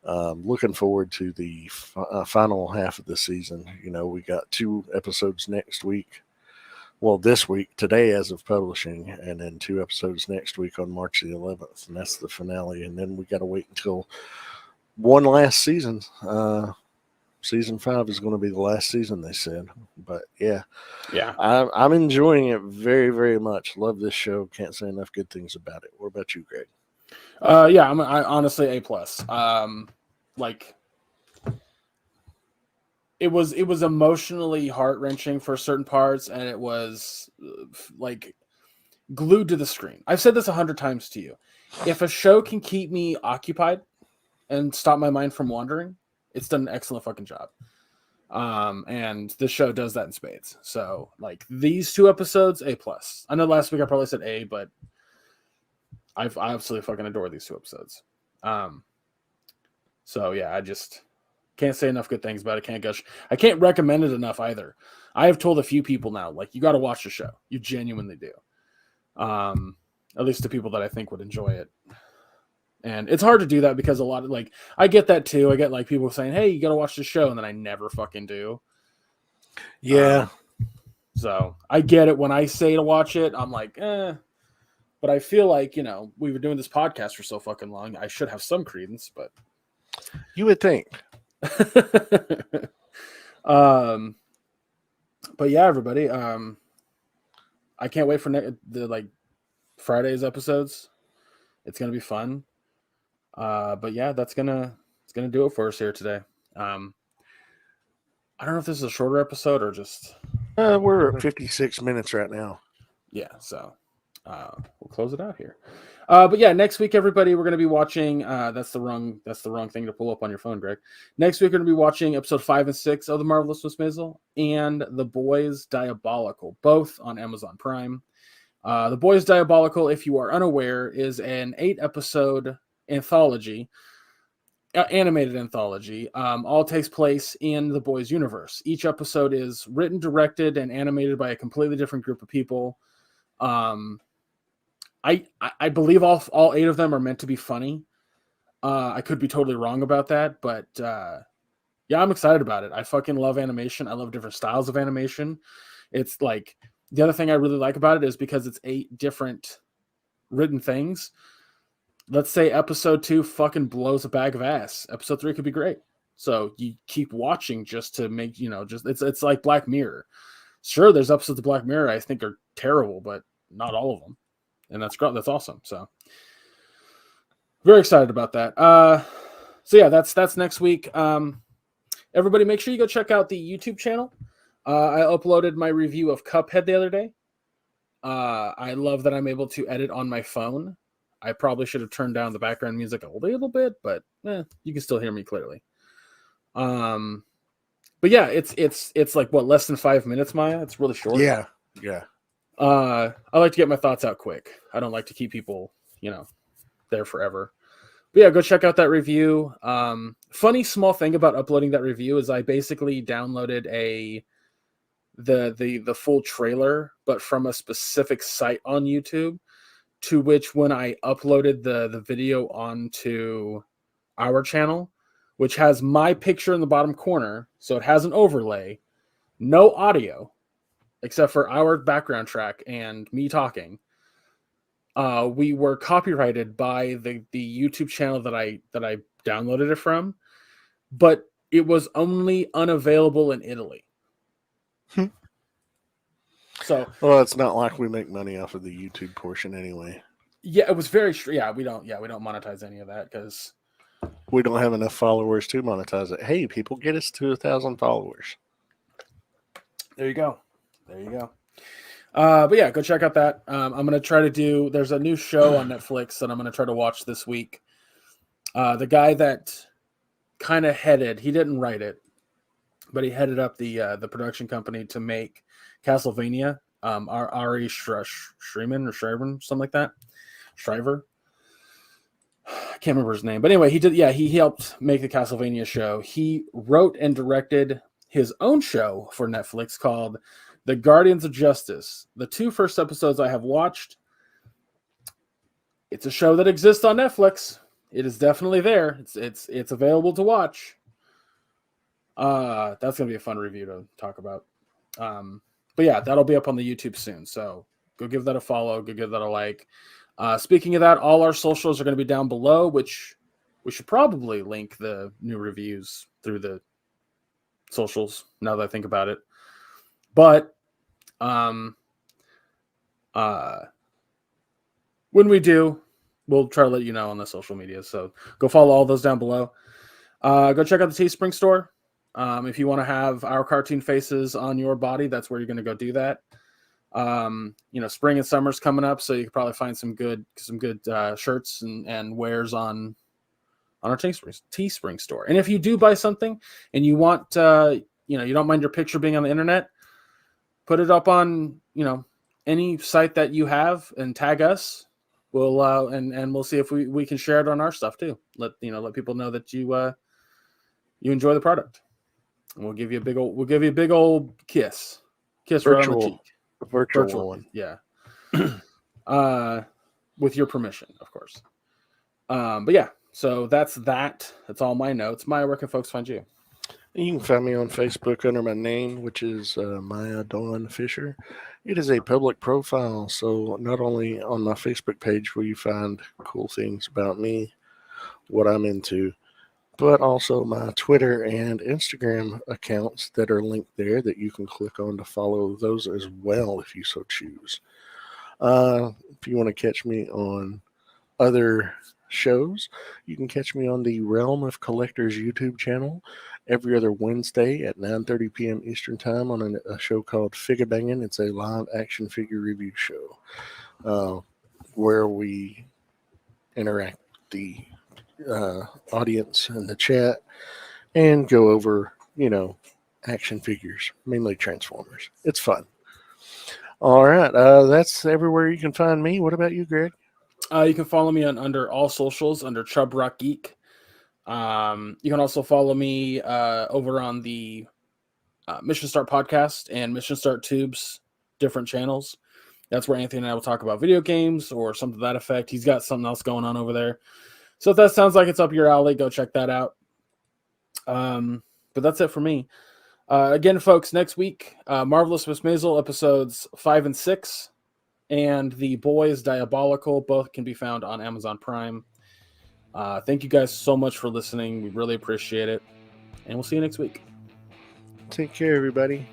Looking forward to the final half of the season. We got 2 episodes next week. Well, this week, today as of publishing, and then 2 episodes next week on March the 11th, and that's the finale. And then we got to wait until one last season. Season 5 is going to be the last season, they said. But yeah, I'm enjoying it very, very much. Love this show. Can't say enough good things about it. What about you, Greg? Yeah, I honestly A+. it was emotionally heart-wrenching for certain parts, and it was like glued to the screen. I've said this 100 times to you. If a show can keep me occupied and stop my mind from wandering, it's done an excellent fucking job. And this show does that in spades. So like these 2 episodes, A+. I know last week I probably said A, but I absolutely fucking adore these 2 episodes. So yeah, I just can't say enough good things about it. Can't gush. I can't recommend it enough either. I have told a few people now, like, you got to watch the show. You genuinely do. At least to people that I think would enjoy it. And it's hard to do that because a lot of, like, I get that too. I get like people saying, hey, you got to watch the show. And then I never fucking do. Yeah. So I get it. When I say to watch it, I'm like, but I feel like, we were doing this podcast for so fucking long. I should have some credence, but you would think. But yeah, everybody, I can't wait for the Friday's episodes. It's gonna be fun. But yeah, it's gonna do it for us here today. I don't know if this is a shorter episode or just we're at 56 minutes right now. Yeah, so we'll close it out here. But yeah, next week, everybody, we're going to be watching. That's the wrong thing to pull up on your phone, Greg. Next week, we're going to be watching episode 5 and 6 of The Marvelous Miss Maisel and The Boys Diabolical, both on Amazon Prime. The Boys Diabolical, if you are unaware, is an 8-episode anthology, animated anthology. All takes place in the Boys universe. Each episode is written, directed, and animated by a completely different group of people. I believe all 8 of them are meant to be funny. I could be totally wrong about that, but yeah, I'm excited about it. I fucking love animation. I love different styles of animation. It's like, the other thing I really like about it is because it's 8 different written things. Let's say episode 2 fucking blows a bag of ass. Episode 3 could be great. So you keep watching just to make, it's like Black Mirror. Sure, there's episodes of Black Mirror I think are terrible, but not all of them. And that's awesome. So very excited about that. So yeah, that's next week. Everybody make sure you go check out the YouTube channel. I uploaded my review of Cuphead the other day. I love that I'm able to edit on my phone. I probably should have turned down the background music a little bit, but you can still hear me clearly. But yeah, it's like what, less than 5 minutes, Maya? It's really short. Yeah. I like to get my thoughts out quick. I don't like to keep people, there forever. But yeah, go check out that review. Funny small thing about uploading that review is I basically downloaded the full trailer, but from a specific site on YouTube, to which when I uploaded the video onto our channel, which has my picture in the bottom corner, so it has an overlay, no audio, except for our background track and me talking. We were copyrighted by the YouTube channel that I downloaded it from, but it was only unavailable in Italy. So, well, it's not like we make money off of the YouTube portion anyway. Yeah, it was very we don't monetize any of that because we don't have enough followers to monetize it. Hey, people, get us to 1,000 followers. There you go. But yeah, go check out that. I'm going to try to do, there's a new show on Netflix that I'm going to try to watch this week. The guy that kind of he didn't write it, but he headed up the production company to make Castlevania, Ari Shriman or Shriver, something like that. Shriver. I can't remember his name. But anyway, he helped make the Castlevania show. He wrote and directed his own show for Netflix called The Guardians of Justice. The 2 first episodes I have watched. It's a show that exists on Netflix. It is definitely there. It's available to watch. That's gonna be a fun review to talk about. But yeah, that'll be up on the YouTube soon. So go give that a follow. Go give that a like. Speaking of that, all our socials are going to be down below, which we should probably link the new reviews through the socials now that I think about it. But when we do, we'll try to let you know on the social media. So go follow all those down below. Go check out the Teespring store. If you want to have our cartoon faces on your body, that's where you're going to go do that. Spring and summer's coming up, so you can probably find some good shirts and wares on our Teespring store. And if you do buy something and you want, you don't mind your picture being on the internet, put it up on, any site that you have and tag us. We'll and we'll see if we can share it on our stuff too. Let people know that you enjoy the product. And we'll give you a big old kiss right on the cheek. Virtual one. Yeah. With your permission, of course. But yeah, so that's all my notes. Maya, where can folks find you? You can find me on Facebook under my name, which is Maya Dawn Fisher. It is a public profile, so not only on my Facebook page will you find cool things about me, what I'm into, but also my Twitter and Instagram accounts that are linked there that you can click on to follow those as well if you so choose. If you want to catch me on other shows, you can catch me on the Realm of Collectors YouTube channel every other Wednesday at 9:30 p.m. Eastern Time on a show called Figure Banging. It's a live action figure review show where we interact with the audience in the chat and go over, action figures, mainly Transformers. It's fun. All right. That's everywhere you can find me. What about you, Greg? You can follow me under all socials under Chub Rock Geek. You can also follow me over on the Mission Start podcast and Mission Start Tubes, different channels. That's where Anthony and I will talk about video games or something to that effect. He's got something else going on over there. So if that sounds like it's up your alley, go check that out. But that's it for me. Again, folks, next week, Marvelous Miss Maisel episodes 5 and 6. And The Boys Diabolical, both can be found on Amazon Prime. Thank you guys so much for listening. We really appreciate it. And we'll see you next week. Take care, everybody.